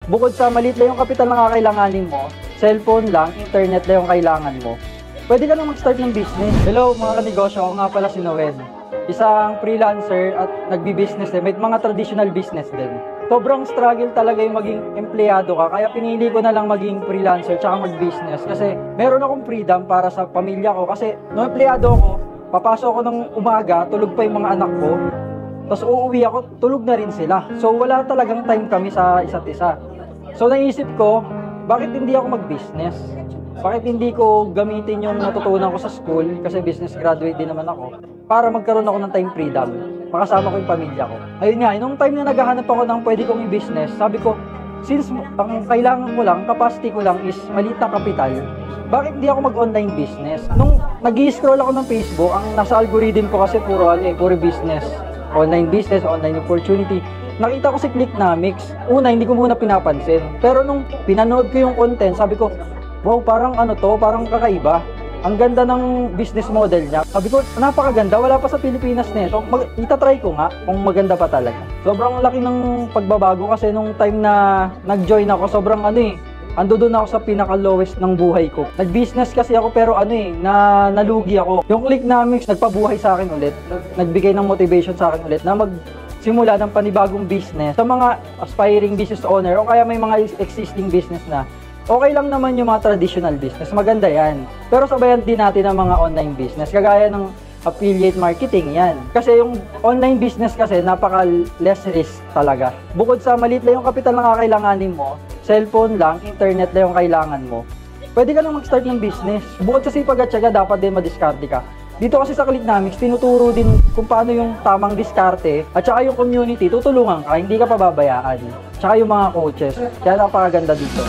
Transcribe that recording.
Bukod sa maliit lang yung kapital na kakailanganin mo, cellphone lang, internet lang yung kailangan mo, pwede ka nang mag-start ng business. Hello mga kanegosyo, ako nga pala si Noel. Isang freelancer at nagbi-business din, may mga traditional business din. Sobrang struggle talaga yung maging empleyado ka, kaya pinili ko na lang maging freelancer tsaka mag-business. Kasi meron akong freedom para sa pamilya ko. Kasi nung empleyado ako, papasok ako ng umaga, tulog pa yung mga anak ko. Tapos uuwi ako, tulog na rin sila. So wala talagang time kami sa isa't isa. So naisip ko, bakit hindi ako mag-business? Bakit hindi ko gamitin yung natutunan ko sa school, kasi business graduate din naman ako, para magkaroon ako ng time freedom, makasama ko yung pamilya ko. Ayun nga, nung time na naghahanap ako ng pwede kong i-business, sabi ko, since ang kailangan ko lang, capacity ko lang is maliit na kapital, bakit hindi ako mag-online business? Nung nag-i-scroll ako ng Facebook, ang nasa algorithm ko kasi puro business. Online business, online opportunity. Nakita ko si Clicknomics. Una, hindi ko muna pinapansin. Pero nung pinanood ko yung content, sabi ko, wow, parang parang kakaiba. Ang ganda ng business model niya. Sabi ko, napakaganda. Wala pa sa Pilipinas nito. Itatry ko nga kung maganda pa talaga. Sobrang laki ng pagbabago kasi nung time na nag-join ako, sobrang ando doon ako sa pinaka-lowest ng buhay ko. Nag-business kasi ako pero nalugi ako. Yung Clicknomics nagpabuhay sa akin ulit. Nagbigay ng motivation sa akin ulit na magsimula ng panibagong business. Sa mga aspiring business owner o kaya may mga existing business na, okay lang naman yung mga traditional business. Maganda yan. Pero sabayan din natin ang mga online business. Kagaya ng affiliate marketing yan. Kasi yung online business kasi napaka-less risk talaga. Bukod sa maliit lang yung kapital na kakailanganin mo, cellphone lang, internet lang yung kailangan mo, pwede ka nang mag-start ng business. Bukod sa sipag at syaga, dapat din madiskarte ka. Dito kasi sa Clicknomics, tinuturo din kung paano yung tamang diskarte at saka yung community, tutulungan ka, hindi ka pababayaan. Tsaka yung mga coaches. Kaya napakaganda dito.